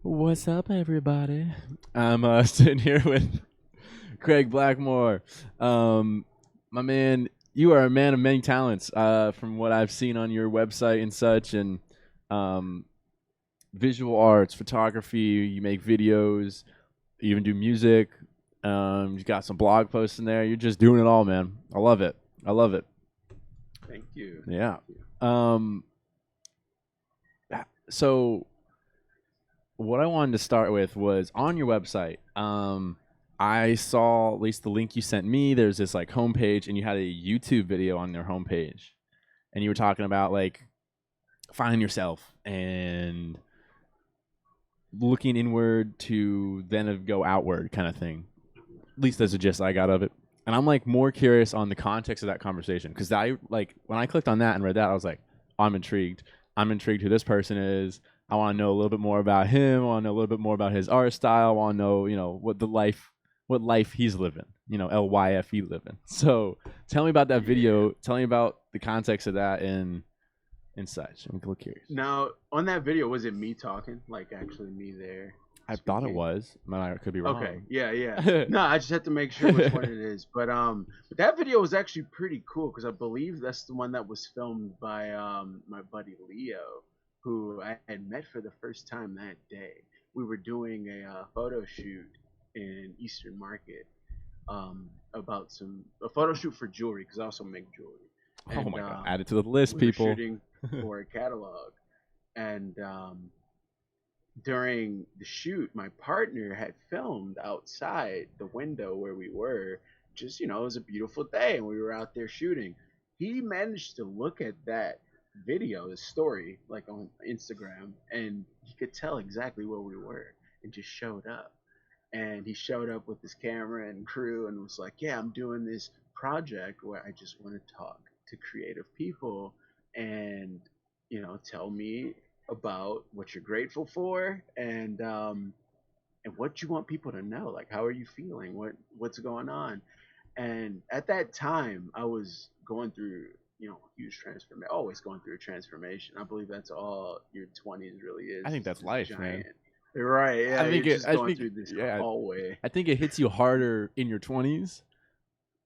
What's up, everybody? I'm sitting here with Craig Blackmore. My man, you are a man of many talents. From what I've seen on your website and such, and um, visual arts, photography. You make videos. You even do music. You got some blog posts in there. You're just doing it all, man. I love it. I love it. Thank you. Yeah. Thank you. So what I wanted to start with was on your website. I saw at least the link you sent me. There's this like homepage, and you had a YouTube video on their homepage, and you were talking about like finding yourself and looking inward to then go outward, kind of thing. At least that's the gist I got of it. And I'm like more curious on the context of that conversation because I like when I clicked on that and read that, I was like, I'm intrigued. I'm intrigued who this person is. I want to know a little bit more about him. I want to know a little bit more about his art style. I want to know, what life he's living. LYFE living. So tell me about that Yeah. video. Tell me about the context of that and such. I'm a little curious. Now, on that video, was it me talking? Like actually me there I thought it speaking? was, but I could be Okay. wrong. Yeah, yeah. No, I just had to make sure which one it is. But that video was actually pretty cool because I believe that's the one that was filmed by my buddy Leo, who I had met for the first time that day. We were doing a photo shoot in Eastern Market, about a photo shoot for jewelry because I also make jewelry, Oh and my god! Add it to the list, we were people. shooting for a catalog. And during the shoot, my partner had filmed outside the window where we were. Just it was a beautiful day, and we were out there shooting. He managed to look at that video, the story, like on Instagram, and he could tell exactly where we were, and just showed up. And he showed up with his camera and crew and was like, "Yeah, I'm doing this project where I just want to talk to creative people and tell me about what you're grateful for and what you want people to know. Like, how are you feeling? What's going on?" And at that time, I was going through huge transformation, always going through a transformation. I believe that's all your 20s really I think is that's this life, man. giant. Right, yeah, you're just I going think through this yeah, hallway. I think it hits you harder in your 20s,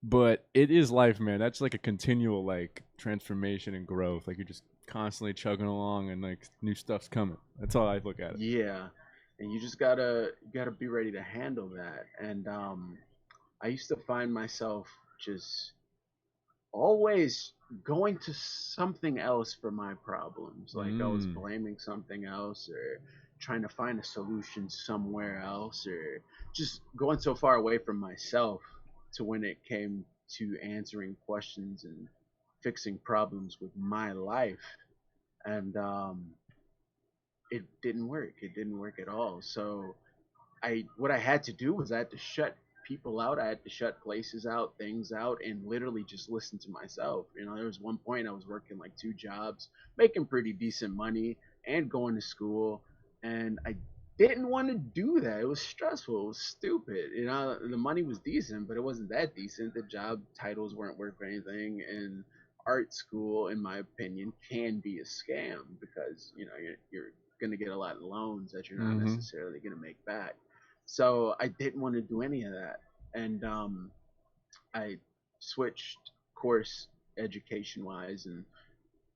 but it is life, man. That's like a continual like transformation and growth. Like you're just constantly chugging along and like new stuff's coming. That's how I look at it. Yeah, and you just gotta be ready to handle that. And I used to find myself just always going to something else for my problems. Like I was Mm. blaming something else or trying to find a solution somewhere else or just going so far away from myself to when it came to answering questions and fixing problems with my life. And it didn't work. It didn't work at all. So I what I had to do was I had to shut people out. I had to shut places out, things out, and literally just listen to myself. There was one point I was working like two jobs, making pretty decent money, and going to school, and I didn't want to do that. It was stressful. It was stupid. The money was decent, but it wasn't that decent. The job titles weren't worth anything, and art school, in my opinion, can be a scam because you're going to get a lot of loans that you're not Mm-hmm. necessarily going to make back. So I didn't want to do any of that, and I switched course education wise and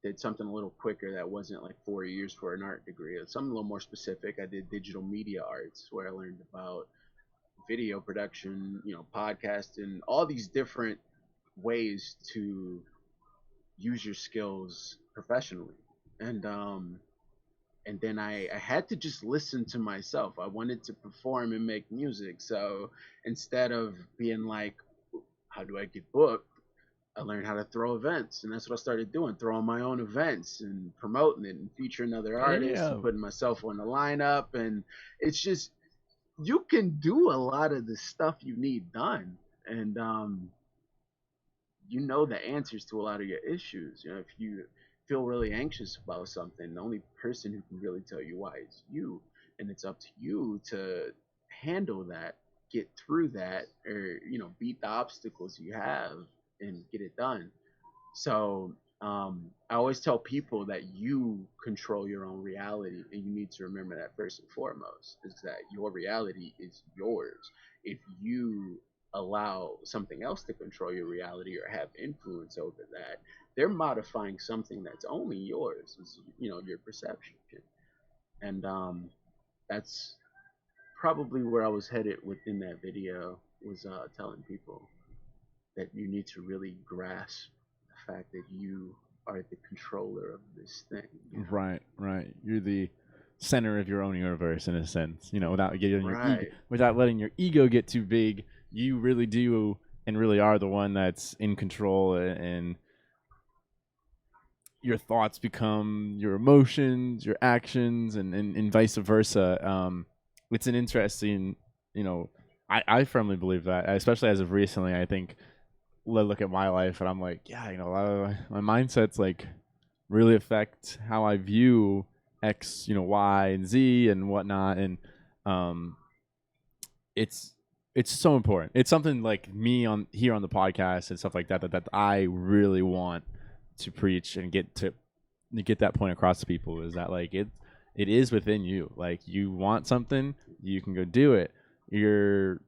did something a little quicker that wasn't like 4 years for an art degree. It was something a little more specific. I did digital media arts where I learned about video production, podcasting, all these different ways to use your skills professionally. And then I had to just listen to myself. I wanted to perform and make music. So instead of being like, how do I get booked? I learned how to throw events. And that's what I started doing, throwing my own events and promoting it and featuring other artists and Yeah. putting myself on the lineup. And it's just, you can do a lot of the stuff you need done. And you know the answers to a lot of your issues. If you feel really anxious about something, the only person who can really tell you why is you, and it's up to you to handle that, get through that, or beat the obstacles you have and get it done. So I always tell people that you control your own reality, and you need to remember that first and foremost is that your reality is yours. If you allow something else to control your reality or have influence over that, they're modifying something that's only yours. Is your perception, and that's probably where I was headed within that video was telling people that you need to really grasp the fact that you are the controller of this thing. Right, right. You're the center of your own universe in a sense. Without getting your ego, Right. without letting your ego get too big, you really do and really are the one that's in control, and your thoughts become your emotions, your actions, and vice versa. It's an interesting, you know, I firmly believe that, especially as of recently. I think look at my life, and I'm like, yeah, a lot of my mindsets like really affect how I view X, Y and Z and whatnot, and um, it's it's so important. It's something like me on here on the podcast and stuff like that I really want to preach and get that point across to people is that like it is within you. Like you want something, you can go do it. You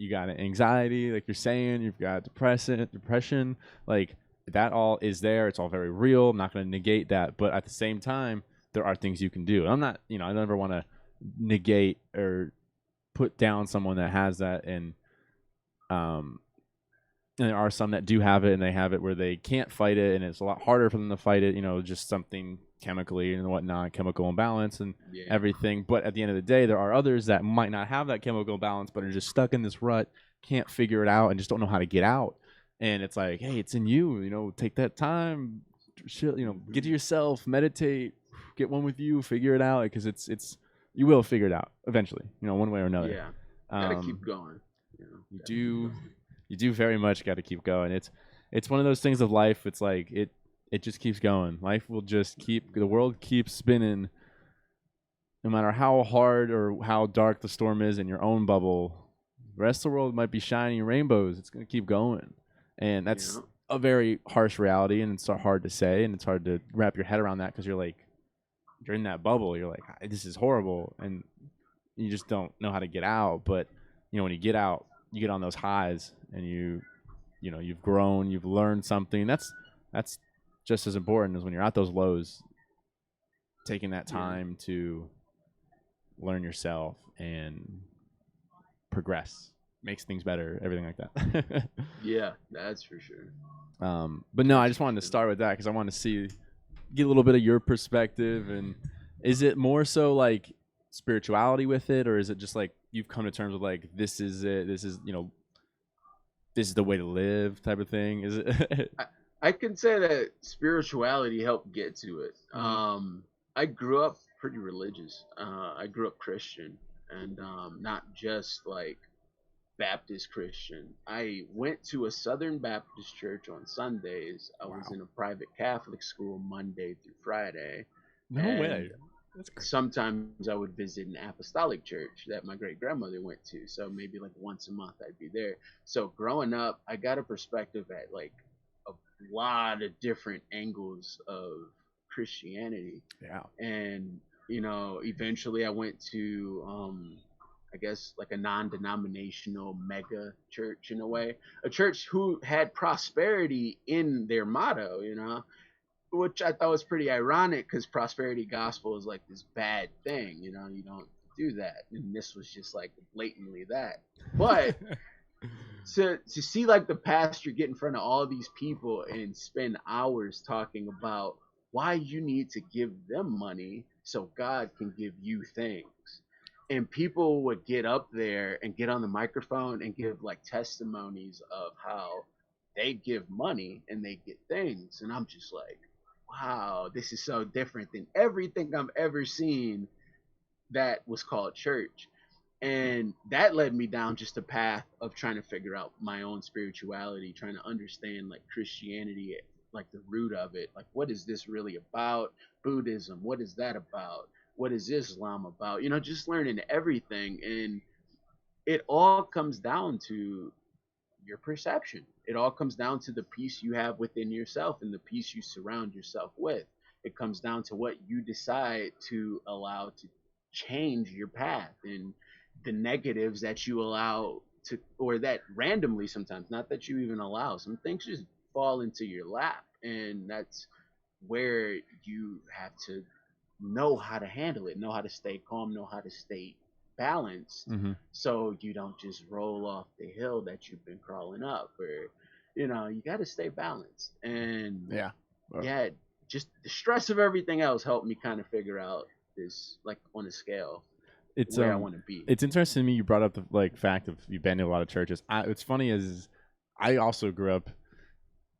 got anxiety, like you're saying, you've got depression, like that all is there. It's all very real. I'm not going to negate that, but at the same time, there are things you can do. I'm not, I never want to negate or put down someone that has that, um and there are some that do have it and they have it where they can't fight it and it's a lot harder for them to fight it, just something chemically and whatnot, chemical imbalance and Yeah. everything. But at the end of the day, there are others that might not have that chemical imbalance but are just stuck in this rut, can't figure it out and just don't know how to get out. And it's like, hey, it's in you, take that time, get to yourself, meditate, get one with you, figure it out, because it's you will figure it out eventually, one way or another. Yeah. Gotta keep going. You Gotta keep do going. you do very much got to keep going. It's one of those things of life. It's like it just keeps going. Life will just the world keeps spinning, no matter how hard or how dark the storm is in your own bubble. The rest of the world might be shining rainbows. It's gonna keep going, and that's Yeah. a very harsh reality, and it's hard to say, and it's hard to wrap your head around that because you're in that bubble. You're like, this is horrible, and you just don't know how to get out. But when you get out, you get on those highs, and you've grown, you've learned something. That's just as important as when you're at those lows, taking that Yeah. time to learn yourself and progress makes things better, everything like that. Yeah, that's for sure. But no, I That's just for wanted to sure. start with that because I want to get a little bit of your perspective. And is it more so like spirituality with it, or is it just like you've come to terms with like this is it, this is the way to live type of thing? Is it? I can say that spirituality helped get to it. Mhm. I grew up pretty religious. I grew up Christian, and not just like Baptist Christian. I went to a Southern Baptist church on Sundays. I was Wow. in a private Catholic school Monday through Friday, No and way. That's sometimes I would visit an apostolic church that my great grandmother went to. So maybe like once a month I'd be there. So growing up, I got a perspective at like a lot of different angles of Christianity. yeah. And, eventually I went to, I guess like a non-denominational mega church in a way, a church who had prosperity in their motto, which I thought was pretty ironic because prosperity gospel is like this bad thing, you don't do that, and this was just like blatantly that. But to see like the pastor get in front of all these people and spend hours talking about why you need to give them money so God can give you things. And people would get up there and get on the microphone and give like testimonies of how they give money and they get things. And I'm just like, wow, this is so different than everything I've ever seen that was called church. And that led me down just a path of trying to figure out my own spirituality, trying to understand like Christianity, like the root of it. Like, what is this really about? Buddhism, what is that about? What is Islam about? Just learning everything. And it all comes down to your perception. It all comes down to the peace you have within yourself and the peace you surround yourself with. It comes down to what you decide to allow to change your path and the negatives that you allow to, or that randomly sometimes, not that you even allow, some things just fall into your lap. And that's where you have to know how to handle it, know how to stay calm, know how to stay balanced, Mm-hmm. so you don't just roll off the hill that you've been crawling up. Or, you got to stay balanced. And Yeah. yeah, just the stress of everything else helped me kind of figure out this, like, on a scale, It's where I want to be. it's interesting to me you brought up the like fact of you've been to a lot of churches. It's funny is I also grew up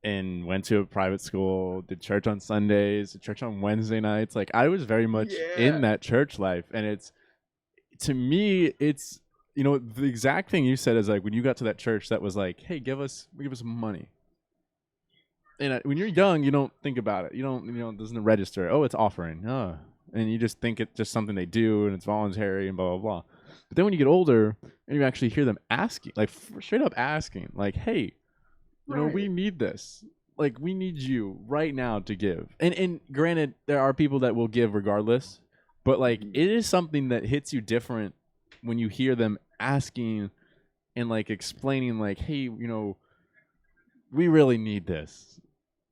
and went to a private school, did church on Sundays, did church on Wednesday nights. Like I was very much in Yeah. that church life, and it's to me, it's the exact thing you said is like when you got to that church that was like, hey, give us money. And when you're young, you don't think about it. You don't, it doesn't register. Oh, it's offering. Oh, and you just think it's just something they do and it's voluntary and blah blah blah. But then when you get older and you actually hear them asking, like straight up asking, like, hey, we Right. need this. Like we need you right now to give. And granted, there are people that will give regardless, but like Mhm. it is something that hits you different when you hear them asking and like explaining like, hey, we really need this.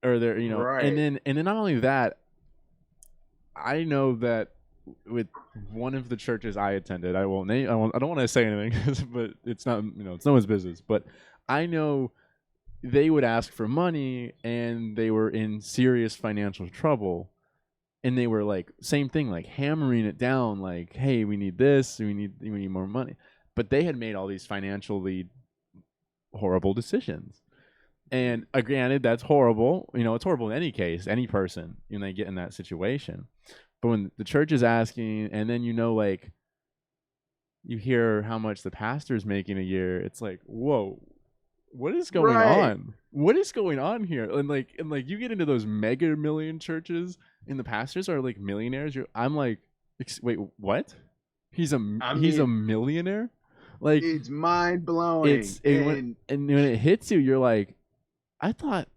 Or they're, Right. and then not only that, I know that with one of the churches I attended, I won't name, I don't want to say anything, but it's not, it's no one's business. But I know they would ask for money and they were in serious financial trouble, and they were like same thing, like hammering it down, like, hey, we need this, we need more money. But they had made all these financially horrible decisions. And granted, that's horrible. It's horrible in any case, any person, they get in that situation. But when the church is asking, and then like you hear how much the pastor's making a year, it's like, whoa, what is going Right. on? What is going on here? And you get into those mega million churches, and the pastors are like millionaires. I'm like, wait, what? I He's a mean, millionaire? Like it's mind blowing. And and when it hits you, you're like, I thought,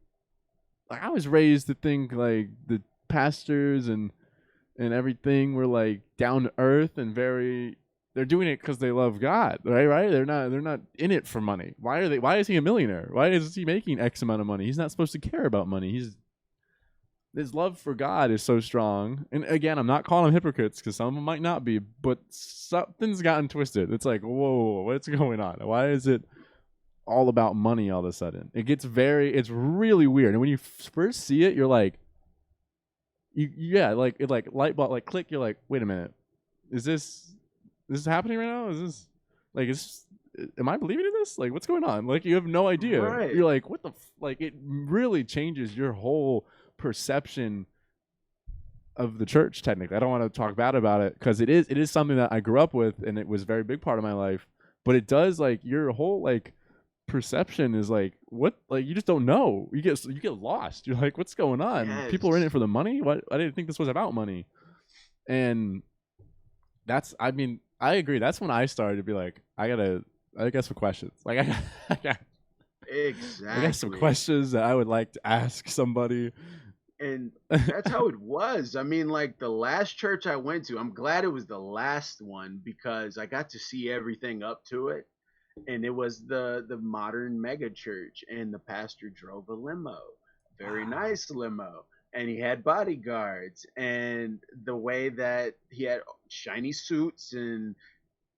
like, I was raised to think like the pastors and everything were like down to earth and very, they're doing it because they love God, right? They're not in it for money. Why is he a millionaire? Why is he making X amount of money? He's not supposed to care about money. His love for God is so strong. And again, I'm not calling them hypocrites because some of them might not be, but something's gotten twisted. It's like, whoa, what's going on? Why is it all about money all of a sudden? It's really weird. And when you first see it, you're like, yeah, like it, like light bulb, like click. You're like, wait a minute, is this happening right now? Is this like am I believing in this? Like, what's going on? Like, you have no idea. right. You're like, what the like? It really changes your whole perception of the church. Technically, I don't want to talk bad about it because it is something that I grew up with and it was a very big part of my life. But it does, like, your whole like perception is like, what, like, you just don't know. You get lost. You're like, what's going on? People are in Yes. it for the money. What? I didn't think this was about money. And I mean, I agree. That's when I started to be like, I got some questions. Like, I got some Exactly. questions that I would like to ask somebody. And that's how it was. I mean, like, the last church I went to, I'm glad it was the last one because I got to see everything up to it. And it was the modern mega church, and the pastor drove a limo, very Wow. nice limo, and he had bodyguards, and the way that he had shiny suits, and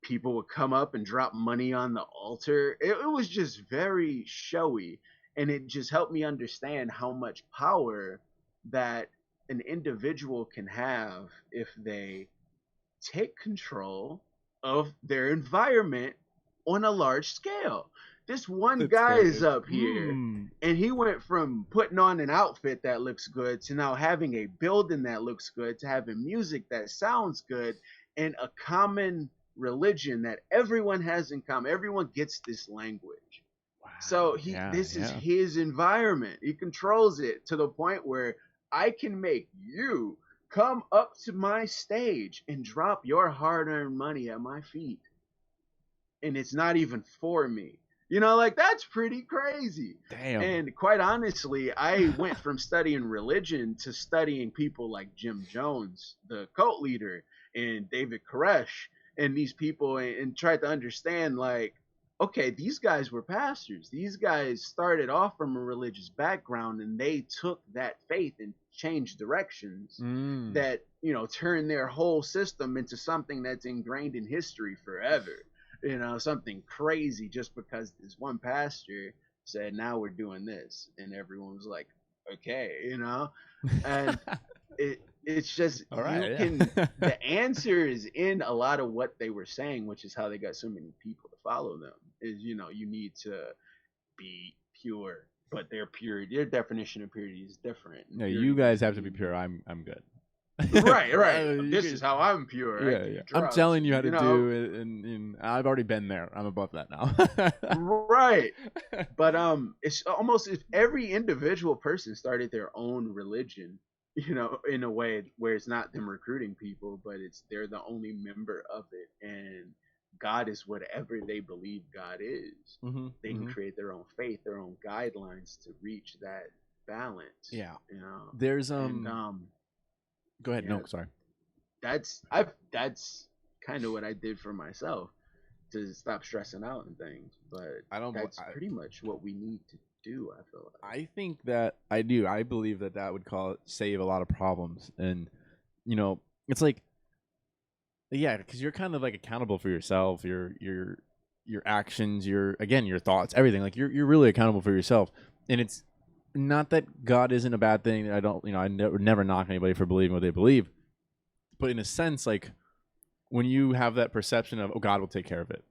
people would come up and drop money on the altar, it was just very showy. And it just helped me understand how much power that an individual can have if they take control of their environment on a large scale. This one That's guy very is interesting. up here, and he went from putting on an outfit that looks good to now having a building that looks good to having music that sounds good and a common religion that everyone has in common. Everyone gets this language. So Wow. Yeah. this is Yeah. his environment. He controls it to the point where I can make you come up to my stage and drop your hard-earned money at my feet. And it's not even for me. Like that's pretty crazy. Damn. And quite honestly, I went from studying religion to studying people like Jim Jones, the cult leader, and David Koresh, and these people, and tried to understand, like, okay, these guys were pastors. These guys started off from a religious background, and they took that faith and changed directions Mm. that, turned their whole system into something that's ingrained in history forever. Something crazy, just because this one pastor said, now we're doing this. And everyone was like, okay. And it's just, All you right. can, Yeah. the answer is in a lot of what they were saying, which is how they got so many people to follow them, is, you need to be pure, but their definition of purity is different. And No, you purity guys doesn't have to be mean pure. I'm good. right. You This could- is how I'm pure. I yeah, do yeah. I'm drugs, telling you how and, to do it, and I've already been there. I'm above that now. right. But it's almost if every individual person started their own religion, in a way where it's not them recruiting people, but it's they're the only member of it, and God is whatever they believe God is. Mm-hmm, They can create their own faith, their own guidelines to reach that balance. Yeah. You know. There's And Go ahead. yeah, No, sorry. that's kind of what I did for myself to stop stressing out and things. But I don't. that's pretty much what we need to do, I feel like. I think that I do. I believe that would save a lot of problems, and it's like, yeah, because you're kind of like accountable for yourself, your actions, your thoughts, everything. Like you're really accountable for yourself, and it's not that God isn't a bad thing. I don't, I never knock anybody for believing what they believe, but in a sense, like when you have that perception of, oh, God will take care of it,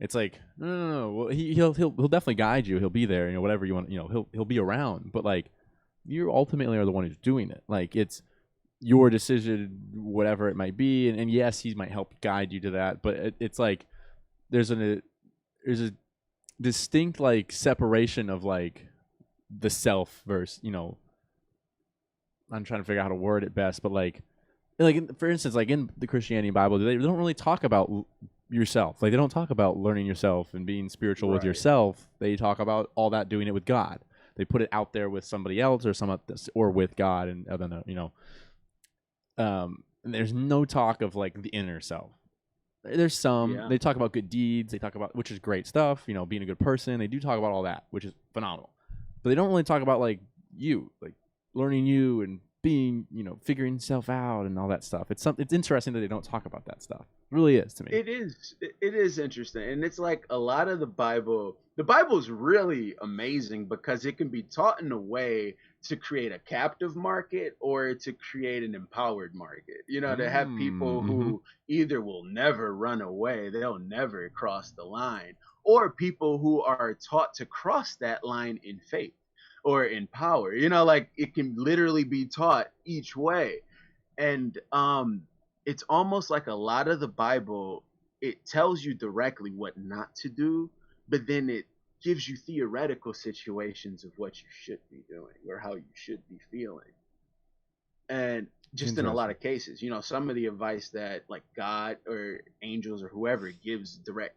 it's like, no. Well, he'll definitely guide you. He'll be there. Whatever you want. He'll be around. But like, you ultimately are the one who's doing it. Like it's your decision, whatever it might be. And yes, he might help guide you to that. But it's like there's a distinct like separation of like the self versus I'm trying to figure out how to word it best, but like for instance, like in the Christianity Bible, they don't really talk about yourself. Like they don't talk about learning yourself and being spiritual with yourself. They talk about all that doing it with God. They put it out there with somebody else or with God, and I don't know, and there's no talk of like the inner self. There's some. They talk about good deeds. They talk about, which is great stuff. Being a good person. They do talk about all that, which is phenomenal. But they don't really talk about like learning you and being, figuring yourself out and all that stuff. It's interesting that they don't talk about that stuff. It really is to me. It is interesting. And it's like a lot of the Bible is really amazing because it can be taught in a way to create a captive market or to create an empowered market. To have people who either will never run away, they'll never cross the line, or people who are taught to cross that line in faith or in power. Like it can literally be taught each way. And it's almost like a lot of the Bible, it tells you directly what not to do, but then it gives you theoretical situations of what you should be doing or how you should be feeling. And just in a lot of cases, some of the advice that like God or angels or whoever gives direct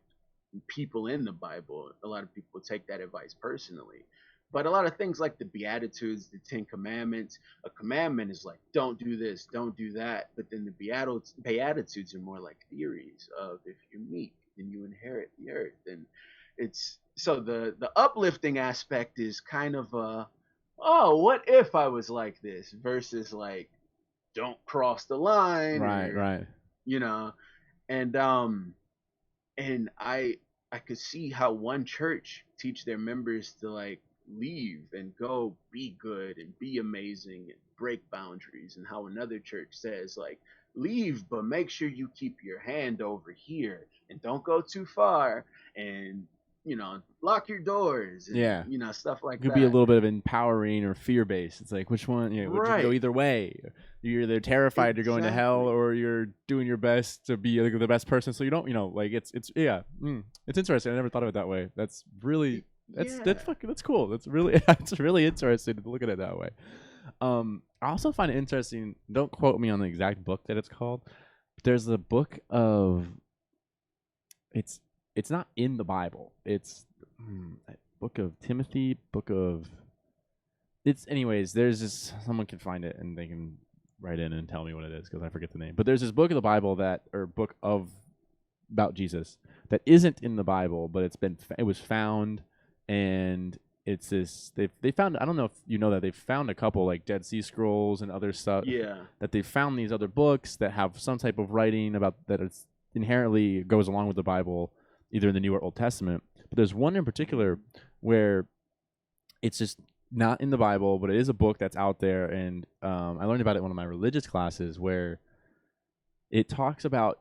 people in the Bible, a lot of people take that advice personally. But a lot of things like the Beatitudes, the Ten Commandments, a commandment is like, don't do this, don't do that. But then the Beatitudes are more like theories of if you're meek, then you inherit the earth. And it's so the uplifting aspect is kind of oh, what if I was like this versus like, don't cross the line. Right. And I could see how one church teach their members to like leave and go be good and be amazing and break boundaries, and how another church says like leave but make sure you keep your hand over here and don't go too far, and lock your doors and stuff like that. Could that. be a little bit of empowering or fear-based. It's like, which one, would you go either way? You're either terrified you're going to hell, or you're doing your best to be like the best person, so you don't, like it's interesting. I never thought of it that way. That's really that's cool. That's really it's really interesting to look at it that way. I also find it interesting, don't quote me on the exact book that it's called, but there's a book of it's not in the Bible. It's Book of Timothy, book of it's anyways. There's this someone can find it and they can write in and tell me what it is because I forget the name. But there's this book of the Bible that or book of about Jesus that isn't in the Bible, but it was found, and it's this they found I don't know if you know that they've found a couple like Dead Sea Scrolls and other stuff Yeah. that they found these other books that have some type of writing about that it's inherently goes along with the Bible, either in the New or Old Testament. But there's one in particular where it's just not in the Bible, but it is a book that's out there, and I learned about it in one of my religious classes where it talks about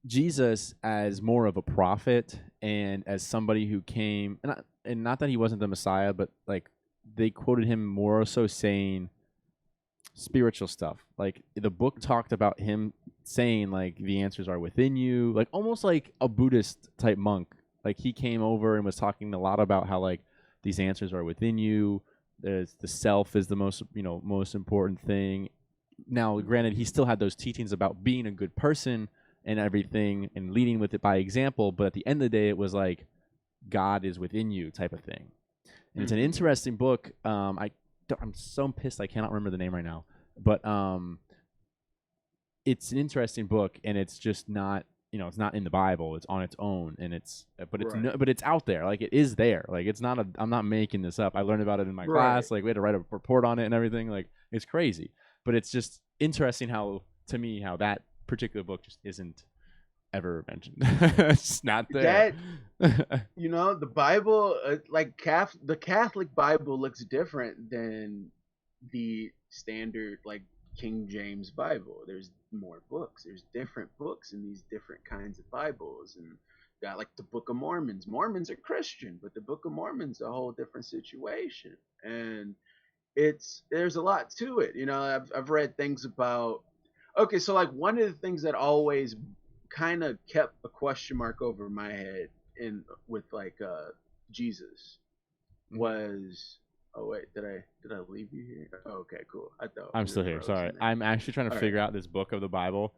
Jesus as more of a prophet and as somebody who came, and not that he wasn't the Messiah, but like they quoted him more so saying spiritual stuff. Like the book talked about him saying like the answers are within you, like almost like a Buddhist type monk. Like he came over and was talking a lot about how like these answers are within you. There's the self is the most important thing. Now, granted, he still had those teachings about being a good person and everything and leading with it by example, but at the end of the day, it was like God is within you type of thing. And it's an interesting book. I'm so pissed I cannot remember the name right now, but it's an interesting book, and it's just not it's not in the Bible. It's on its own, and but it's out there. Like it is there. Like it's not I'm not making this up. I learned about it in my class. Like we had to write a report on it and everything. Like it's crazy, but it's just interesting how that particular book just isn't ever mentioned. It's not there. The Bible, the Catholic Bible looks different than the standard like King James Bible. There's more books. There's different books in these different kinds of Bibles, and got like the Book of Mormons. Mormons are Christian, but the Book of Mormon's a whole different situation, and there's a lot to it. I've read things about. Okay, so like one of the things that always kind of kept a question mark over my head with like Jesus was. Oh wait, did I leave you here? Oh, okay, cool. I thought I'm still here. Sorry, I'm actually trying to figure out this book of the Bible.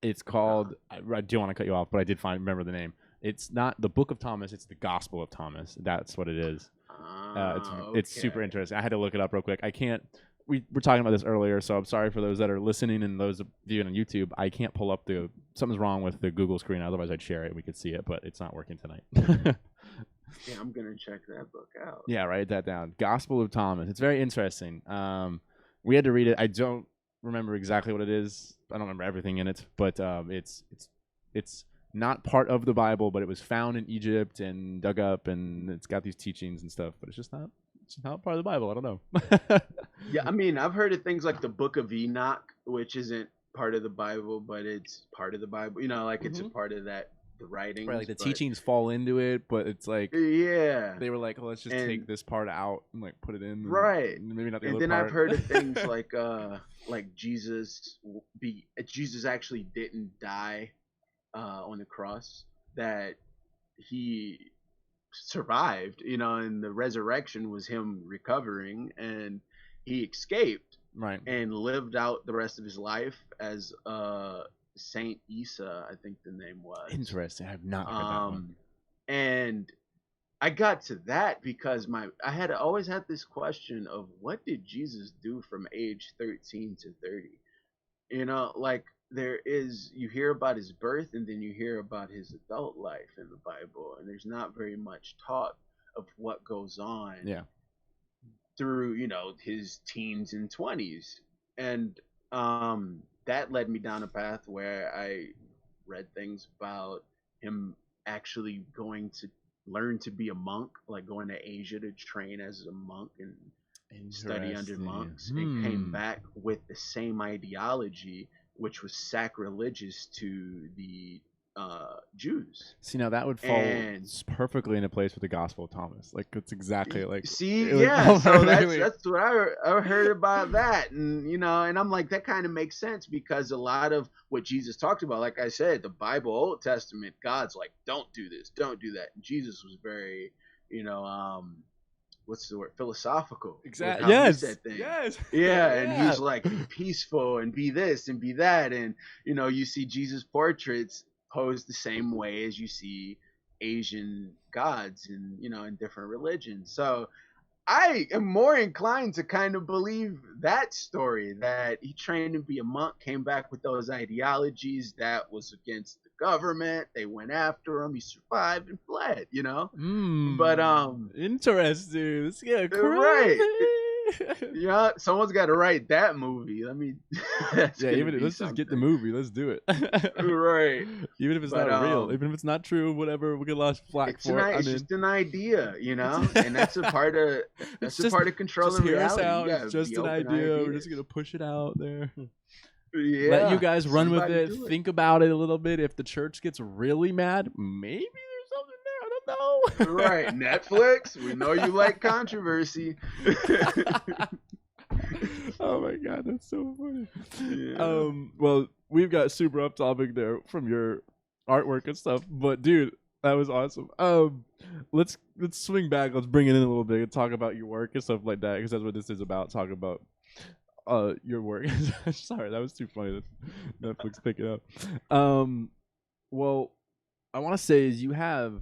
It's called. I do want to cut you off, but I did remember the name. It's not the Book of Thomas. It's the Gospel of Thomas. That's what it is. It's super interesting. I had to look it up real quick. I can't. We were talking about this earlier, so I'm sorry for those that are listening and those viewing on YouTube. I can't pull up something's wrong with the Google screen. Otherwise, I'd share it and we could see it, but it's not working tonight. Yeah, I'm gonna check that book out. Yeah, write that down. Gospel of Thomas. It's very interesting. We had to read it. I don't remember exactly what it is. I don't remember everything in it, but it's not part of the Bible, but it was found in Egypt and dug up, and it's got these teachings and stuff. But it's not part of the Bible. I don't know. Yeah, I mean, I've heard of things like the Book of Enoch, which isn't part of the Bible, but it's part of the Bible. It's a part of that. The writings, right? Like the teachings fall into it, but it's like they were like, let's just take this part out and like put it in, right? And maybe not the other part. And then I've heard of things like Jesus actually didn't die on the cross, that he survived, and the resurrection was him recovering, and he escaped, right, and lived out the rest of his life as Saint Isa, I think the name was. Interesting. I have not heard that one. And I got to that because I had always had this question of what did Jesus do from age 13 to 30? Like you hear about his birth and then you hear about his adult life in the Bible, and there's not very much talk of what goes on through, his teens and 20s. And that led me down a path where I read things about him actually going to learn to be a monk, like going to Asia to train as a monk and study under monks, and came back with the same ideology, which was sacrilegious to the Jews. See, now that would fall perfectly into place with the Gospel of Thomas. Like it's exactly like. So that's what I heard about that, and and I'm like, that kind of makes sense because a lot of what Jesus talked about, like I said, the Bible, Old Testament, God's like, don't do this, don't do that. And Jesus was very, what's the word? Philosophical. Exactly. Yes. Yeah. And he's like, be peaceful and be this and be that, and you see Jesus portraits posed the same way as you see Asian gods and in different religions. So I am more inclined to kind of believe that story, that he trained to be a monk, came back with those ideologies that was against the government. They went after him. He survived and fled. But Interesting. Let's get right. crazy. Yeah, someone's got to write that movie. That's Yeah, gonna even be let's just get the something. movie. Let's do it. Right. Even if it's But not real, even if it's not true, whatever, we get a lot of flack for it. I'm it's in. just an idea, and that's a part of It's just controlling hear us reality. You out. It's gotta just be an open to idea. We're ideas. just gonna push it out there. Let you Yeah, guys run with somebody it. do it. Think about it a little bit. If the church gets really mad, maybe there's something there. I don't know. Right, Netflix. We know you like controversy. Oh my god, that's so funny. Yeah. Well, we've got super up topic there from your artwork and stuff, but dude, that was awesome. Let's swing back. Let's bring it in a little bit and talk about your work and stuff like that, because that's what this is about. Talk about your work. Sorry, that was too funny. Netflix pick it up. Well, I want to say is you have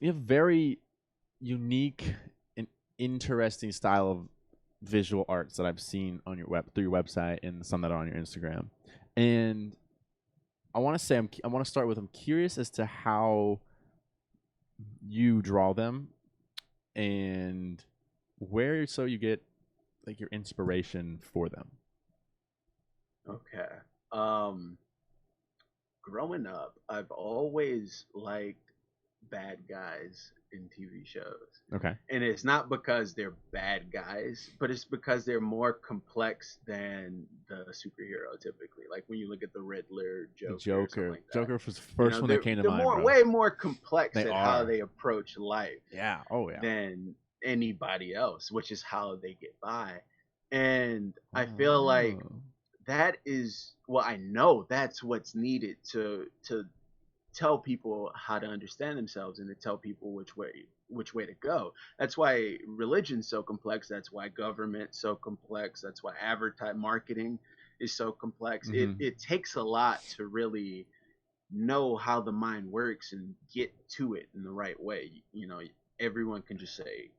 very unique and interesting style of visual arts that I've seen on your through your website and some that are on your Instagram. And I want to say I want to start with, I'm curious as to how you draw them and where you get like your inspiration for them. Okay. Um, Growing up, I've always liked bad guys in TV shows. Okay. And it's not because they're bad guys, but it's because they're more complex than the superhero typically. Like when you look at the Riddler, The Joker, something Joker. like that. Joker was the first one that came to They're mind, bro. way more complex They at how are. they approach life Yeah. Oh yeah. than anybody else, which is how they get by. And I feel like Oh. that is I know that's what's needed to tell people how to understand themselves and to tell people which way to go. That's why religion's so complex. That's why government's so complex. That's why marketing is so complex. It Mhm. it takes a lot to really know how the mind works and get to it in the right way. Everyone can just say,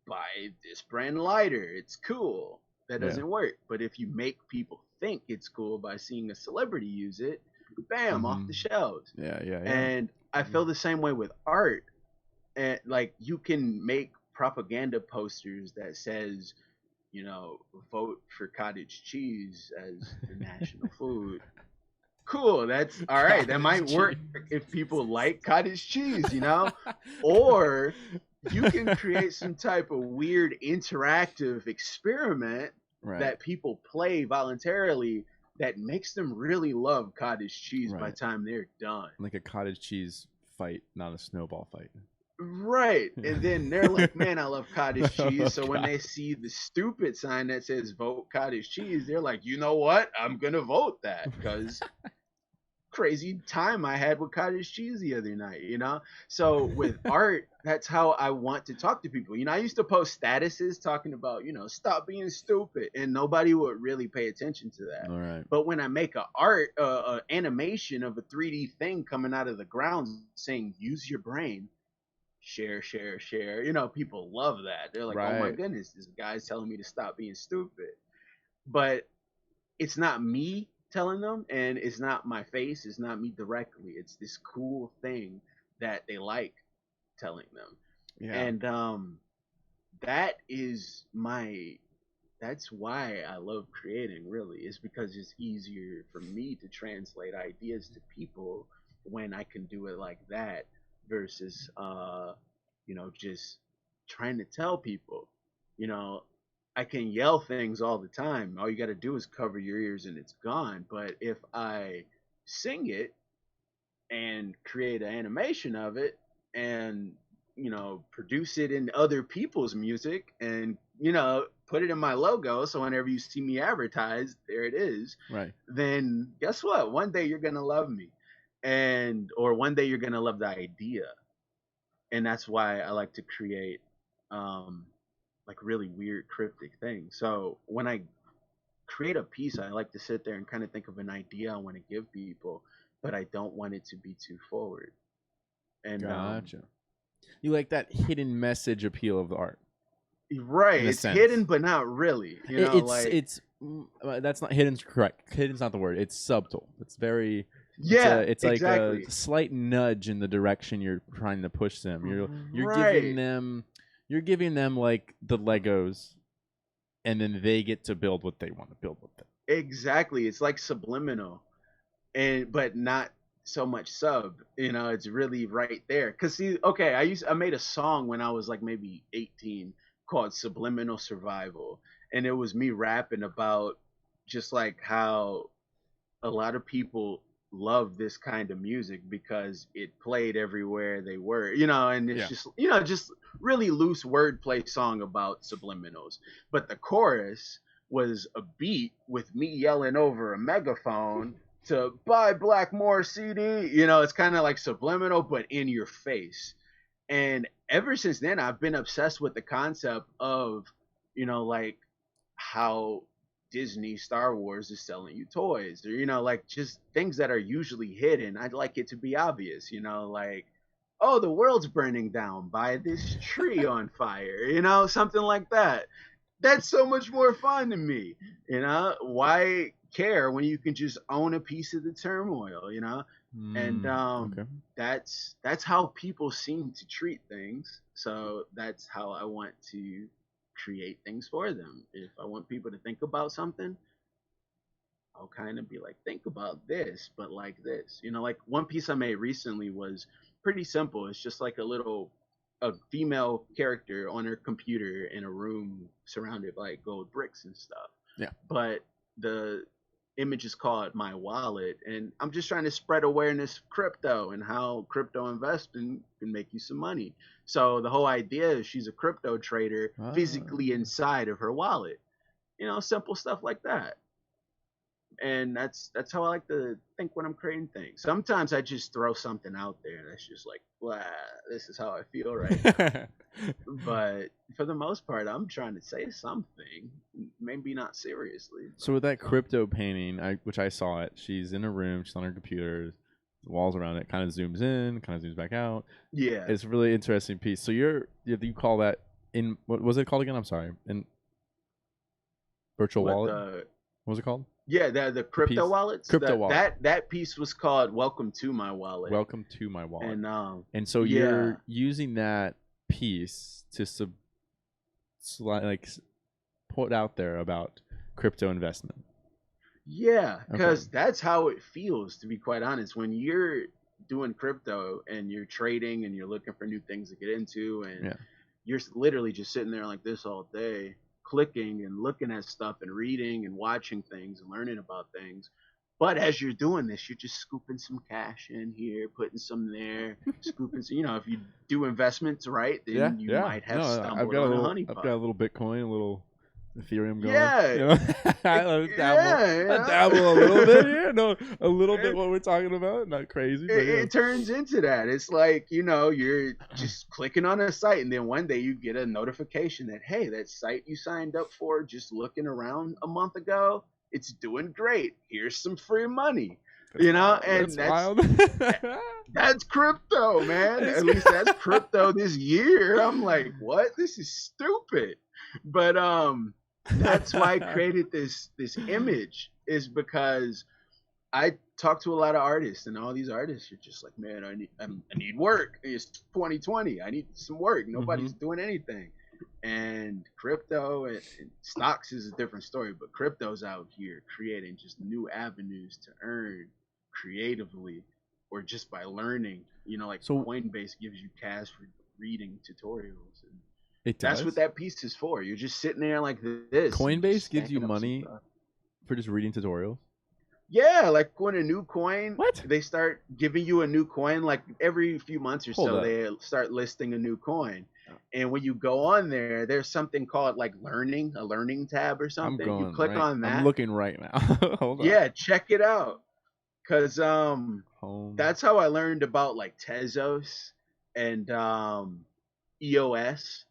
buy this brand lighter. It's cool. That Yeah. doesn't work. But if you make people think it's cool by seeing a celebrity use it, bam, off the shelves. Yeah. Yeah. Yeah. And I feel the same way with art. And like you can make propaganda posters that says, vote for cottage cheese as the national food. Cool, that's all right. That might work if people like cottage cheese. Or you can create some type of weird interactive experiment Right. that people play voluntarily that makes them really love cottage cheese by the Right. time they're done. Like a cottage cheese fight, not a snowball fight. Right. And then they're like, man, I love cottage cheese. Oh, So when God. they see the stupid sign that says vote cottage cheese, they're like, you know what? I'm going to vote that because crazy time I had with cottage cheese the other night. So with art, that's how I want to talk to people. I used to post statuses talking about, stop being stupid, and nobody would really pay attention to that. All right. But when I make a animation of a 3D thing coming out of the ground saying use your brain, share, share, share, people love that. They're like, oh my Right. goodness, this guy's telling me to stop being stupid. But it's not me telling them, and it's not my face, it's not me directly. It's this cool thing that they like telling them. Yeah. And that is that's why I love creating, really, is because it's easier for me to translate ideas to people when I can do it like that versus just trying to tell people. You know, I can yell things all the time. All you got to do is cover your ears and it's gone. But if I sing it and create an animation of it and produce it in other people's music and put it in my logo, so whenever you see me advertised, there it is. Right. Then guess what? One day you're gonna love me, or one day you're gonna love the idea. And that's why I like to create like really weird cryptic things. So when I create a piece, I like to sit there and kind of think of an idea I want to give people, but I don't want it to be too forward. And Gotcha. You like that hidden message appeal of the art, right, in a it's hidden, sense. but not really. It, it's Like it's that's not hidden's correct. Hidden's not the word. It's subtle. It's very. yeah, It's like a exactly. slight nudge in the direction you're trying to push them. You're giving Right. them like the Legos, and then they get to build what they want to build with it. Exactly. It's like subliminal, and but not so much sub. It's really right there. Cause see, okay, I made a song when I was like maybe 18 called Subliminal Survival, and it was me rapping about just like how a lot of people love this kind of music because it played everywhere they were, and it's Yeah. just, just really loose wordplay song about subliminals. But the chorus was a beat with me yelling over a megaphone to buy Blackmore CD. It's kind of like subliminal, but in your face. And ever since then, I've been obsessed with the concept of, like how Disney Star Wars is selling you toys, or like just things that are usually hidden. I'd like it to be obvious, like, oh, the world's burning down by this tree on fire, something like that. That's so much more fun to me. Why care when you can just own a piece of the turmoil, and Okay. that's how people seem to treat things. So that's how I want to create things for them. If I want people to think about something, I'll kind of be like, think about this, but like this. Like one piece I made recently was pretty simple. It's just like a female character on her computer in a room surrounded by gold bricks and stuff. Yeah. But the image is called My Wallet, and I'm just trying to spread awareness of crypto and how crypto investing can make you some money. So the whole idea is she's a crypto trader physically inside of her wallet. Simple stuff like that. And that's how I like to think when I'm creating things. Sometimes I just throw something out there that's just like, blah, this is how I feel right now. But for the most part, I'm trying to say something, maybe not seriously. So with that crypto painting, which I saw it, she's in a room, she's on her computer, the walls around it, kind of zooms in, kind of zooms back out. Yeah. It's a really interesting piece. So you call that in, what was it called again? I'm sorry, in virtual What wallet. the? What was it called? Yeah, the crypto piece? wallets. Crypto wallet. That piece was called "Welcome to My Wallet." Welcome to my wallet. And so yeah, you're using that piece to put out there about crypto investment. yeah, because Okay. that's how it feels, to be quite honest. When you're doing crypto and you're trading and you're looking for new things to get into, and Yeah. you're literally just sitting there like this all day, clicking and looking at stuff and reading and watching things and learning about things. But as you're doing this, you're just scooping some cash in here, putting some there, scooping some. If you do investments right, Yeah, then you yeah. might have No, stumbled on a I've got honeypot. a little Bitcoin, a little Ethereum going. Yeah, You know, I dabble, yeah. a little bit. Yeah, no, a little bit. What we're talking about, not crazy, but yeah. It turns into that. It's like, you're just clicking on a site, and then one day you get a notification that, hey, that site you signed up for just looking around a month ago, it's doing great. Here's some free money. That's wild. And That's wild. that's crypto, man. At least that's crypto this year. I'm like, what? This is stupid. But that's why I created this image, is because I talk to a lot of artists, and all these artists are just like, man, I need work. It's 2020. I need some work. Nobody's doing anything. And crypto and stocks is a different story, but crypto's out here creating just new avenues to earn creatively, or just by learning. Like So Coinbase gives you cash for reading tutorials, and it that's what does. that piece is for. You're just sitting there like this, and Coinbase just gives you stacking up some money stuff. for just reading tutorials. Yeah, like when a new coin, What? they start giving you a new coin, like every few months or Hold so, up. they start listing a new coin. And when you go on there, there's something called like a learning tab or I'm something. You going click right. on I'm that. looking right now. Hold on. Yeah, check it out. Cause Home. that's how I learned about like Tezos and EOS.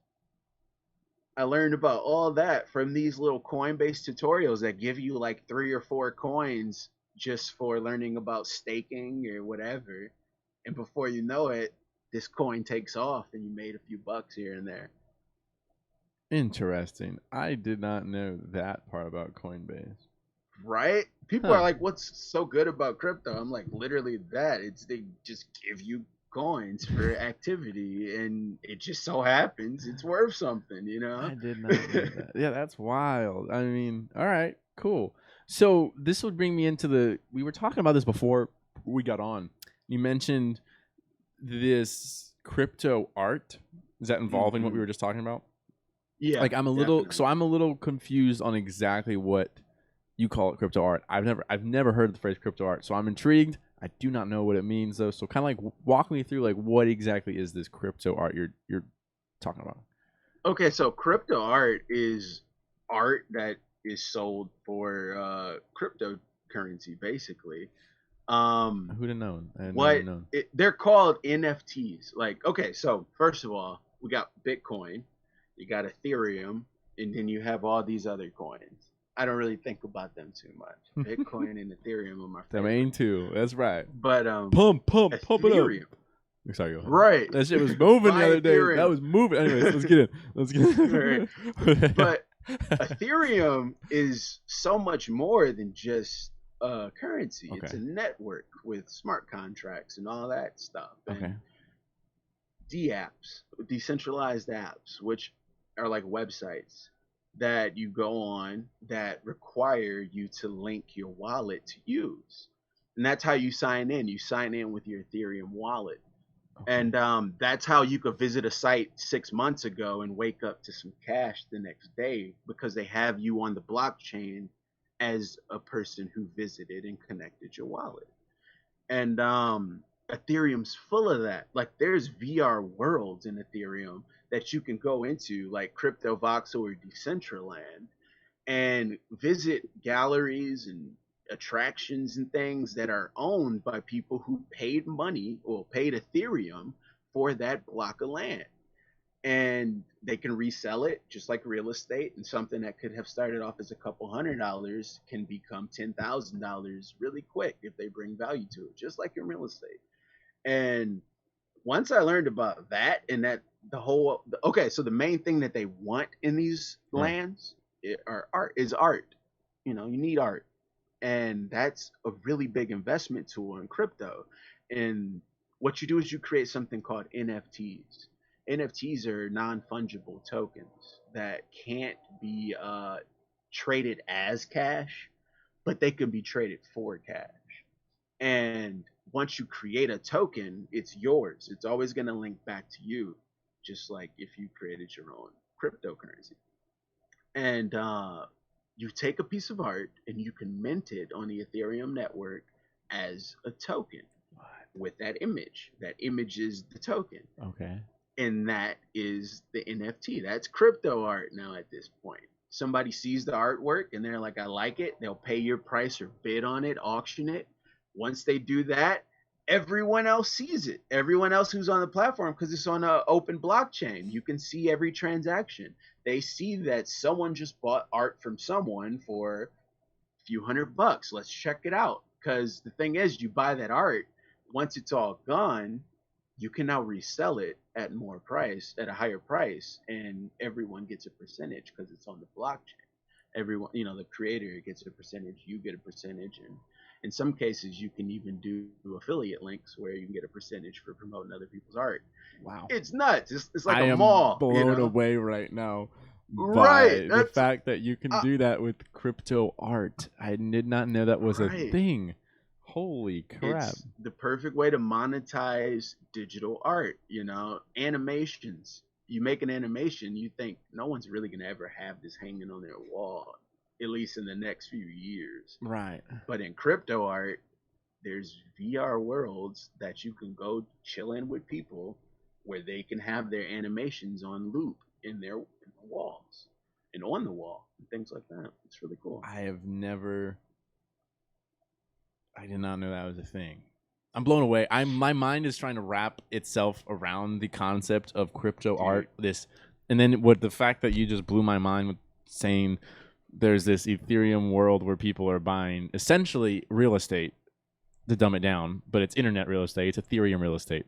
I learned about all that from these little Coinbase tutorials that give you like 3 or 4 coins just for learning about staking or whatever. And before you know it, this coin takes off and you made a few bucks here and there. Interesting. I did not know that part about Coinbase. Right? People are Huh. like, what's so good about crypto? I'm like, literally that. It's they just give you coins for activity and it just so happens it's worth something, you know? I did not know that. Yeah, that's wild. I mean, all right, cool. So this would bring me into we were talking about this before we got on. You mentioned this crypto art. Is that involving what we were just talking about? Yeah, Like I'm a little confused on exactly what you call it crypto art. I've never heard the phrase crypto art, so I'm intrigued. I do not know what it means though. So kind of like walk me through like what exactly is this crypto art you're talking about? Okay, so crypto art is art that is sold for cryptocurrency, basically. Who'd have known? I had never What known. they're called NFTs. Like, okay, so first of all, we got Bitcoin, you got Ethereum, and then you have all these other coins. I don't really think about them too much. Bitcoin and Ethereum are my The favorite. main two. That's right. But Pump it up. Ethereum, Sorry, go ahead. right? That shit was moving the Buy other day. That Ethereum. was moving. Anyways, let's get in. Let's get Right. in. But Ethereum is so much more than just a currency. Okay. It's a network with smart contracts and all that stuff. And Okay. DApps, decentralized apps, which are like websites that you go on that require you to link your wallet to use. And that's how you sign in. You sign in with your Ethereum wallet. Okay. And that's how you could visit a site 6 months ago and wake up to some cash the next day because they have you on the blockchain as a person who visited and connected your wallet. And Ethereum's full of that. Like there's VR worlds in Ethereum that you can go into, like Crypto Voxel or Decentraland, and visit galleries and attractions and things that are owned by people who paid money or paid Ethereum for that block of land. And they can resell it just like real estate, and something that could have started off as a couple $100 can become $10,000 really quick if they bring value to it, just like in real estate. And once I learned about that and that the whole okay, so the main thing that they want in these lands are art is art. You know, you need art, and that's a really big investment tool in crypto. And what you do is you create something called NFTs. NFTs are non-fungible tokens that can't be traded as cash, but they can be traded for cash. And once you create a token, it's yours. It's always going to link back to you, just like if you created your own cryptocurrency. And you take a piece of art and you can mint it on the Ethereum network as a token with that image. That image is the token. Okay. And that is the NFT. That's crypto art now at this point. Somebody sees the artwork and they're like, I like it. They'll pay your price or bid on it, auction it. Once they do that, everyone else sees it. Everyone else who's on the platform, because it's on an open blockchain, you can see every transaction. They see that someone just bought art from someone for a few $100. Let's check it out. Because the thing is, you buy that art, once it's all gone, you can now resell it at at a higher price, and everyone gets a percentage because it's on the blockchain. Everyone, the creator gets a percentage, you get a percentage, and in some cases, you can even do affiliate links where you can get a percentage for promoting other people's art. Wow. It's nuts. It's like I a am mall. blown away right now Right. by the fact that you can do that with crypto art. I did not know that was a thing. Holy crap. It's the perfect way to monetize digital art, animations. You make an animation, you think no one's really going to ever have this hanging on their wall, at least in the next few years. Right. But in crypto art, there's VR worlds that you can go chill in with people where they can have their animations on loop in the walls and on the wall and things like that. It's really cool. I did not know that was a thing. I'm blown away. My mind is trying to wrap itself around the concept of crypto art. And then the fact that you just blew my mind with saying there's this Ethereum world where people are buying essentially real estate, to dumb it down, but it's internet real estate. It's Ethereum real estate.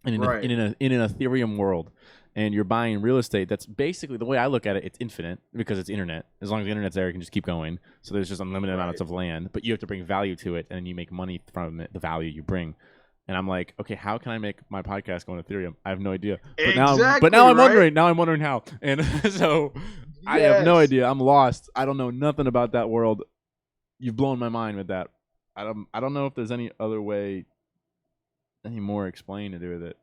And Right. in an Ethereum world, and you're buying real estate that's basically, the way I look at it, it's infinite because it's internet. As long as the internet's there, you can just keep going. So there's just unlimited amounts of land, but you have to bring value to it, and then you make money from it, the value you bring. And I'm like, okay, how can I make my podcast go on Ethereum? I have no idea. But Exactly. now I'm right? wondering. Now I'm wondering how. And so I have no Yes. idea. I'm lost. I don't know nothing about that world. You've blown my mind with that. I don't know if there's any other way, any more explain to do with it.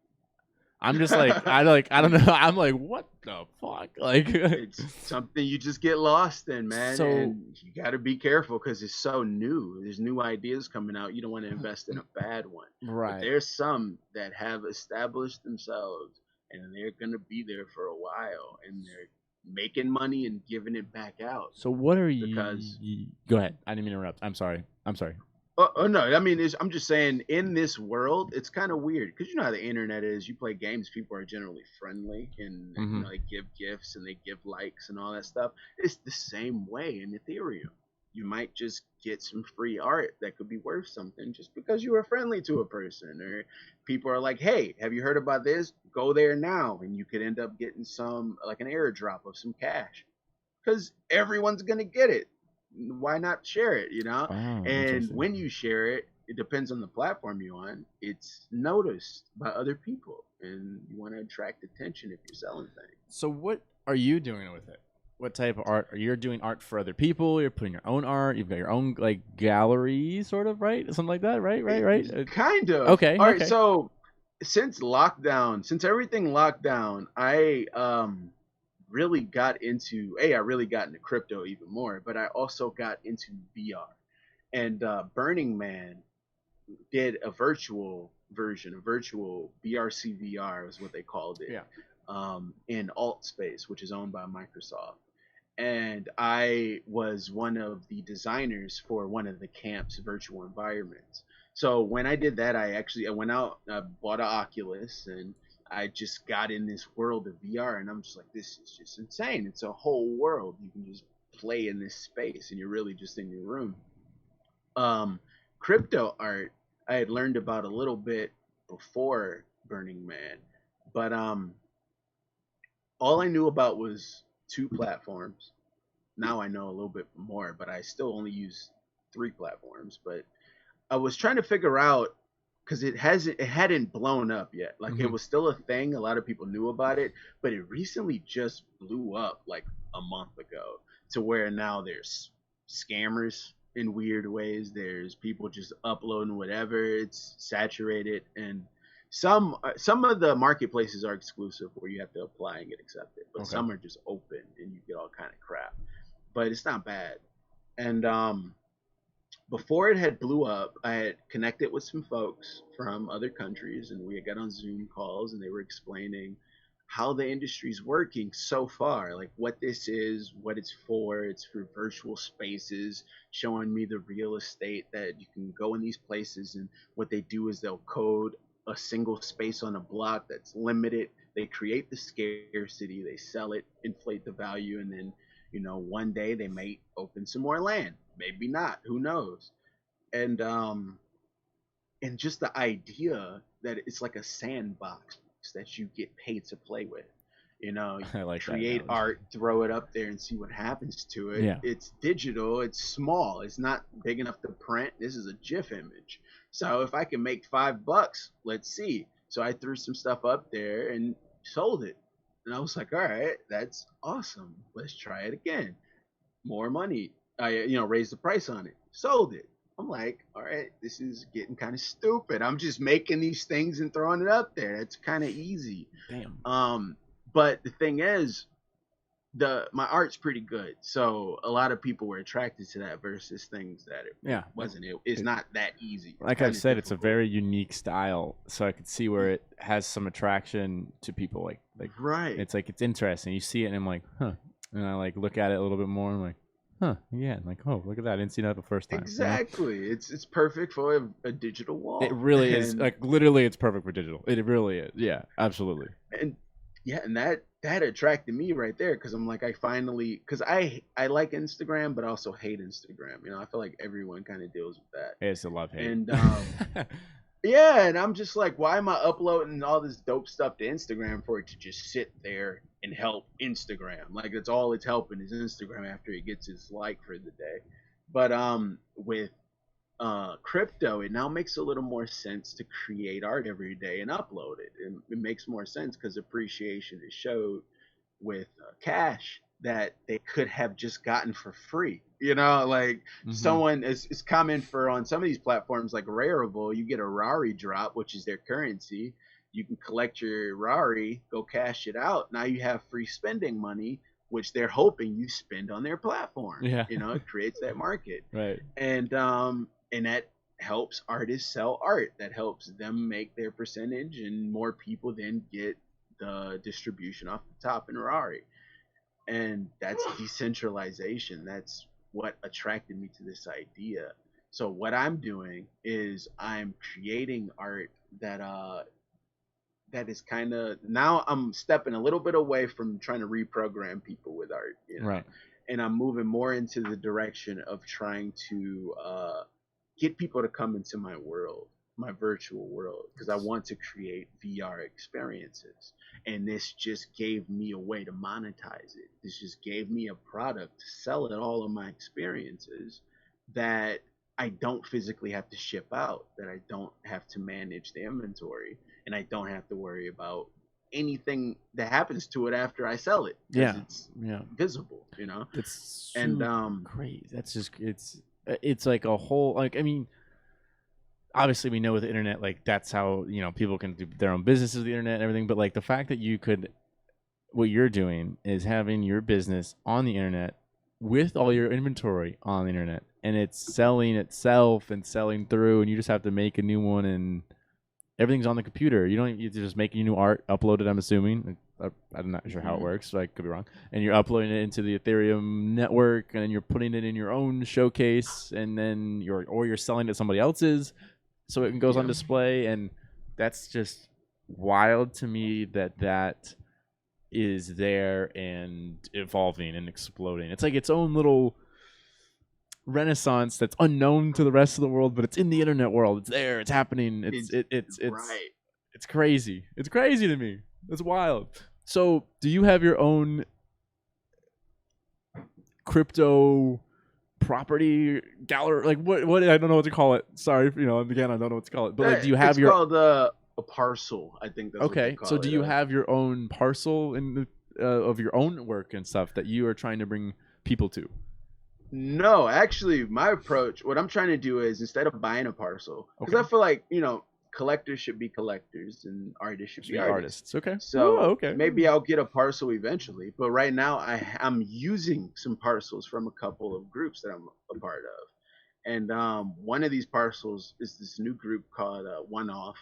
I'm just like, I don't know. I'm like, what the fuck? Like, It's something you just get lost in, man. So- and you got to be careful because it's so new. There's new ideas coming out. You don't want to invest in a bad one. But right. there's some that have established themselves and they're going to be there for a while and they're making money and giving it back out. So what are you? Because- Go ahead. I didn't mean to interrupt. I'm sorry. Oh no! I mean, I'm just saying, in this world, it's kind of weird because you know how the internet is. You play games, people are generally friendly, and you know, they give gifts and they give likes and all that stuff. It's the same way in Ethereum. You might just get some free art that could be worth something just because you were friendly to a person, or people are like, "Hey, have you heard about this? Go there now," and you could end up getting some, like an airdrop of some cash, because everyone's gonna get it. Why not share it, you know? Oh, And interesting. when you share it, it depends on the platform you're on. It's noticed by other people, and you want to attract attention if you're selling things. So what are you doing with it? What type of art? Are you doing art for other people? You're putting your own art. You've got your own like gallery, sort of, right? Something like that, right? Kind of. Okay, All right. okay. So since everything locked down, I really got into I really got into crypto even more, but I also got into VR. And Burning Man did a virtual version, a virtual BRCVR is what they called it. Yeah. In Alt Space, which is owned by Microsoft. And I was one of the designers for one of the camp's virtual environments. So when I did that, I went out, bought an Oculus, and I just got in this world of VR, and I'm just like, this is just insane. It's a whole world. You can just play in this space, and you're really just in your room. Crypto art, I had learned about a little bit before Burning Man, but all I knew about was two platforms. Now I know a little bit more, but I still only use three platforms. But I was trying to figure out because it hadn't blown up yet. Like it was still a thing. A lot of people knew about it, but it recently just blew up like a month ago to where now there's scammers in weird ways. There's people just uploading whatever. It's saturated, and some of the marketplaces are exclusive where you have to apply and get accepted, but Okay. some are just open and you get all kind of crap. But it's not bad. And before it had blew up, I had connected with some folks from other countries, and we got on Zoom calls, and they were explaining how the industry's working so far, like what this is, what it's for. It's for virtual spaces, showing me the real estate that you can go in these places, and what they do is they'll code a single space on a block that's limited. They create the scarcity, they sell it, inflate the value, and then one day they may open some more land, maybe not, who knows. And just the idea that it's like a sandbox that you get paid to play with. I like that Create analogy. art, throw it up there, and see what happens to it. Yeah. It's digital, it's small, it's not big enough to print. This is a GIF image. So if I can make $5, let's see. So I threw some stuff up there and sold it. And I was like, all right, that's awesome. Let's try it again. More money. I raised the price on it. Sold it. I'm like, all right, this is getting kind of stupid. I'm just making these things and throwing it up there. It's kind of easy. Damn. But the thing is, my art's pretty good, so a lot of people were attracted to that versus things that it wasn't. It's not that easy. Like I've said, it's a very unique style, so I could see where it has some attraction to people. Like right. It's like it's interesting. You see it, and I'm like, huh. And I like look at it a little bit more. And I'm like, huh, yeah. I'm like, oh, look at that. I didn't see that the first time. Exactly. It's perfect for a digital wall. It really is. Like literally, it's perfect for digital. It really is. Yeah, absolutely. And Yeah, and that attracted me right there because I'm like, I finally, because I like Instagram, but I also hate Instagram. You know, I feel like everyone kind of deals with that. It's a love hate. And yeah, and I'm just like, why am I uploading all this dope stuff to Instagram for it to just sit there and help Instagram? Like that's all it's helping is Instagram after it gets its like for the day. But with crypto, it now makes a little more sense to create art every day and upload it. It makes more sense because appreciation is showed with cash that they could have just gotten for free. You know, like Hmm. someone is common for on some of these platforms like Rarible, you get a Rari drop, which is their currency. You can collect your Rari, go cash it out. Now you have free spending money, which they're hoping you spend on their platform. Yeah. You know, it creates that market, Right. and that helps artists sell art. That helps them make their percentage, and more people then get the distribution off the top in Rari. And that's decentralization. That's what attracted me to this idea. So what I'm doing is I'm creating art that is kind of, now I'm stepping a little bit away from trying to reprogram people with art, you know, Right. and I'm moving more into the direction of trying to get people to come into my world, my virtual world, because I want to create VR experiences. And this just gave me a way to monetize it. This just gave me a product to sell it all of my experiences that I don't physically have to ship out, that I don't have to manage the inventory, and I don't have to worry about anything that happens to it after I sell it because Yeah. it's Yeah. visible, you know? That's And super crazy. That's just it's like a whole like I mean obviously we know with the internet like that's how people can do their own businesses with the internet and everything, but like the fact that you could what you're doing is having your business on the internet with all your inventory on the internet and it's selling itself and selling through and you just have to make a new one and everything's on the computer. You don't you just make new art, upload it. I'm assuming. I'm not sure how it mm-hmm. works. So I could be wrong. And you're uploading it into the Ethereum network, and then you're putting it in your own showcase, and then you're selling it to somebody else's, so it goes on Yep. display. And that's just wild to me that is there and evolving and exploding. It's like its own little renaissance that's unknown to the rest of the world, but it's in the internet world. It's there. It's happening. It's right. It's crazy. It's crazy to me. It's wild. So, do you have your own crypto property gallery? Like what? I don't know what to call it. Sorry, again, I don't know what to call it. But like, do you have It's your called a parcel. I think that's what they okay? So, call do it. you have your own parcel in of your own work and stuff that you are trying to bring people to? No, actually, my approach, what I'm trying to do is instead of buying a parcel, because Okay, I feel like collectors should be collectors and artists should should be be artists. artists. Okay. Oh, So okay. maybe I'll get a parcel eventually, but right now I'm using some parcels from a couple of groups that I'm a part of. And one of these parcels is this new group called One Off,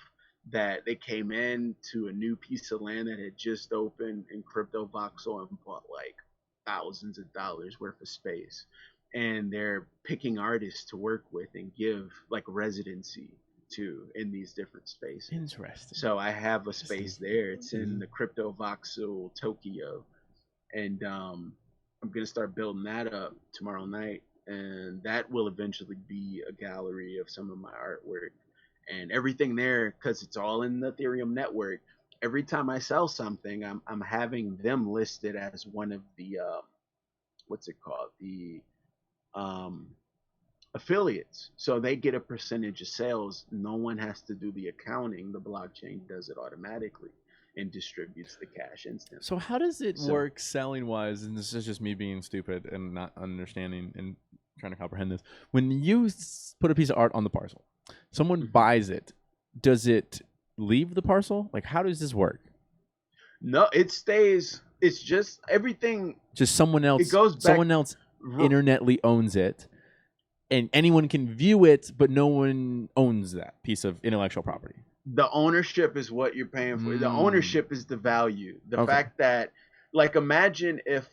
that they came in to a new piece of land that had just opened in Crypto Voxel and bought like thousands of dollars worth of space. And they're picking artists to work with and give like residency to in these different spaces. Interesting. So I have a space there. It's in the Crypto Voxel Tokyo, and I'm gonna start building that up tomorrow night, and that will eventually be a gallery of some of my artwork and everything there because it's all in the Ethereum network. Every time I sell something, I'm having them listed as one of the what's it called, the um, affiliates, so they get a percentage of sales. No one has to do the accounting. The blockchain does it automatically and distributes the cash instantly. So how does it So work selling wise? And this is just me being stupid and not understanding and trying to comprehend this. When you put a piece of art on the parcel, someone mhm. buys it. Does it leave the parcel? Like how does this work? No, it stays. It's just everything. Just someone It else, goes back. internetly owns it, and anyone can view it, but no one owns that piece of intellectual property. The ownership is what you're paying for. The Mm. ownership is the value. The Okay. fact that, like, imagine if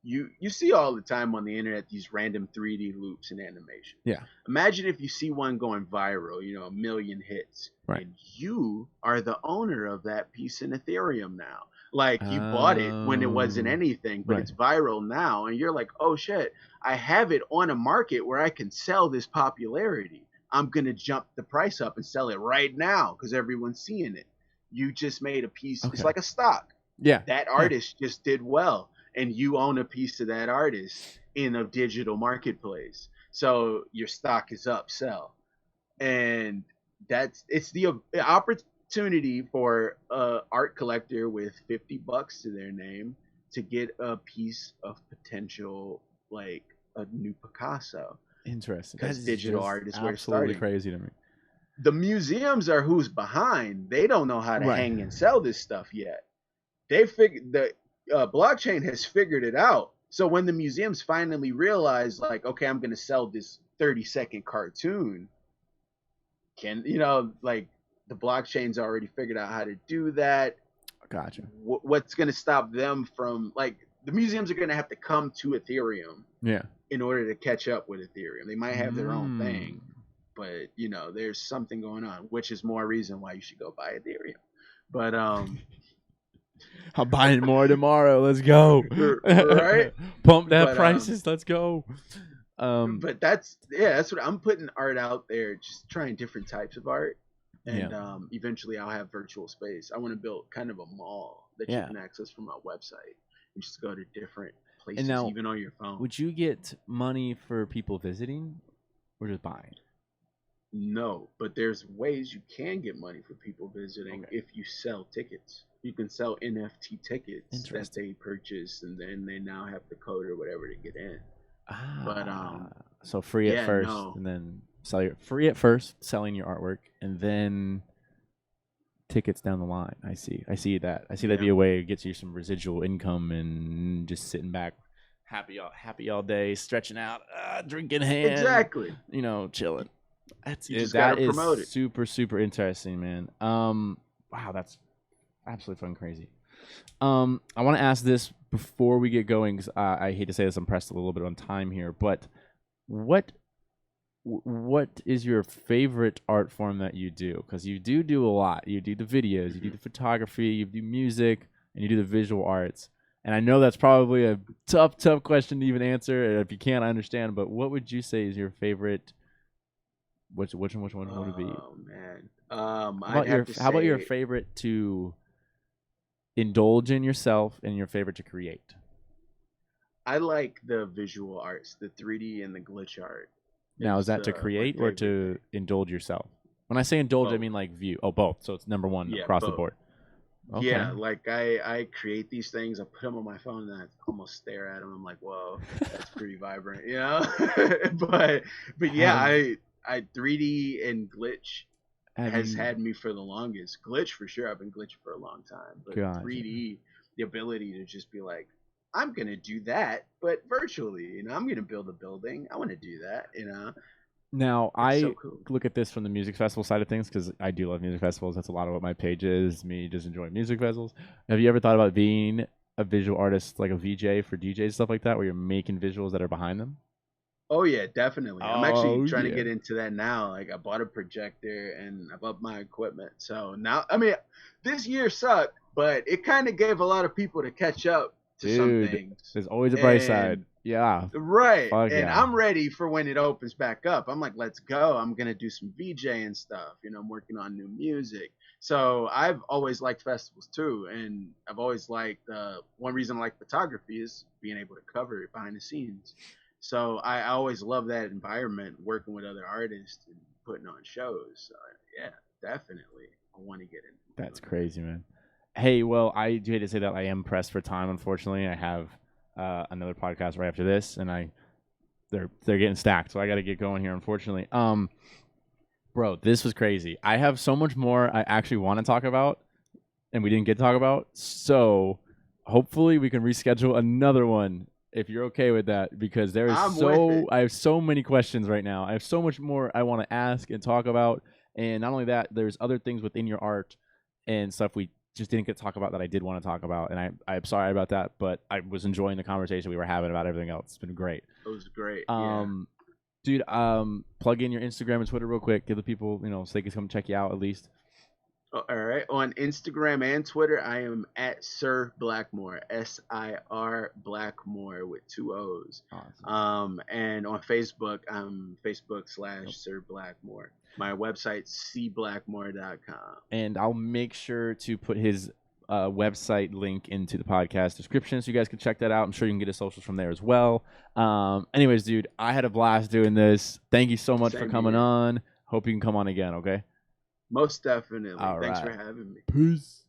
you see all the time on the internet these random 3D loops and animations. Yeah. Imagine if you see one going viral, you know, a million hits, Right. and you are the owner of that piece in Ethereum now. Like you bought it when it wasn't anything, but Right. it's viral now, and you're like, oh shit, I have it on a market where I can sell this popularity. I'm gonna jump the price up and sell it right now because everyone's seeing it. You just made a piece. It's Okay. like a stock. Yeah. That artist just did well, and you own a piece of that artist in a digital marketplace. So your stock is up, sell, and it's the opportunity for a art collector with $50 to their name to get a piece of potential, like a new Picasso, Interesting. That because is digital just art is where it's absolutely starting. crazy to me. The museums are who's behind. They don't know how to Right. hang and sell this stuff yet. They figured the blockchain has figured it out. So when the museums finally realize, like, okay, I'm going to sell this 30-second cartoon, like the blockchain's already figured out how to do that. Gotcha. What's going to stop them from, like, the museums are going to have to come to Ethereum Yeah. in order to catch up with Ethereum. They might have their own Mm. thing, but there's something going on, which is more reason why you should go buy Ethereum. But I'm buying more tomorrow. Let's go. right? Pump that But, prices. Let's go. But that's what I'm putting art out there, just trying different types of art. And eventually I'll have virtual space. I want to build kind of a mall that you can access from my website and just go to different places, now, even on your phone. Would you get money for people visiting or just buying? No, but there's ways you can get money for people visiting if you sell tickets. You can sell NFT tickets that they purchase, and then they now have the code or whatever to get in. But so free at first, and then free at first, selling your artwork, and then tickets down the line. I see that. That'd be a way to get you some residual income and just sitting back, happy all day, stretching out, drinking hand, exactly. Chilling. That is super, super interesting, man. Wow, that's absolutely fucking crazy. I want to ask this before we get going, because I hate to say this, I'm pressed a little bit on time here, but what is your favorite art form that you do? Because you do a lot. You do the videos, you do the photography, you do music, and you do the visual arts. And I know that's probably a tough question to even answer. And if you can't, I understand. But what would you say is your favorite? Which one would it be? Oh man. How about your favorite to indulge in yourself and your favorite to create? I like the visual arts, the 3D and the glitch art. Now, is that to create or to indulge yourself? When I say indulge, both. I mean like view. Oh, both. So it's number one across the board. Okay. Yeah, like I create these things, I put them on my phone, and I almost stare at them. I'm like, whoa, that's pretty vibrant, but yeah, I 3D and glitch has had me for the longest. Glitch for sure. I've been glitching for a long time, but 3D, the ability to just be like, I'm gonna do that, but virtually. I'm gonna build a building. I want to do that. Now I look at this from the music festival side of things, because I do love music festivals. That's a lot of what my page is. Me just enjoying music festivals. Have you ever thought about being a visual artist, like a VJ for DJs, stuff like that, where you're making visuals that are behind them? Oh yeah, definitely. I'm actually trying to get into that now. Like I bought a projector and I've upped my equipment. So now, I mean, this year sucked, but it kind of gave a lot of people to catch up to some things. There's always a bright side. Yeah. Right. Fuck and I'm ready for when it opens back up. I'm like, let's go. I'm going to do some VJ and stuff. I'm working on new music. So I've always liked festivals too. And I've always liked, one reason I like photography is being able to cover it behind the scenes. So I always love that environment, working with other artists and putting on shows. So, yeah, definitely. I want to get in. That's crazy, man. Hey, well, I do hate to say that I am pressed for time. Unfortunately, I have another podcast right after this, and they're getting stacked, so I got to get going here. Unfortunately, bro, this was crazy. I have so much more I actually want to talk about, and we didn't get to talk about. So hopefully, we can reschedule another one if you're okay with that, because I have so many questions right now. I have so much more I want to ask and talk about, and not only that, there's other things within your art and stuff we just didn't get to talk about that I did want to talk about, and I'm sorry about that, but I was enjoying the conversation we were having about everything else. It's been great. It was great. Dude, plug in your Instagram and Twitter real quick. Give the people, so they can come check you out at least. All right. On Instagram and Twitter, I am at Sir Blackmore, SIR Blackmore with two O's. Awesome. And on Facebook, I'm Yep. Facebook/Sir Blackmore. My website, cblackmore.com. And I'll make sure to put his website link into the podcast description so you guys can check that out. I'm sure you can get his socials from there as well. Anyways, dude, I had a blast doing this. Thank you so much for Same coming here. on. Hope you can come on again, okay? Most definitely. All Thanks for right. having me. Peace.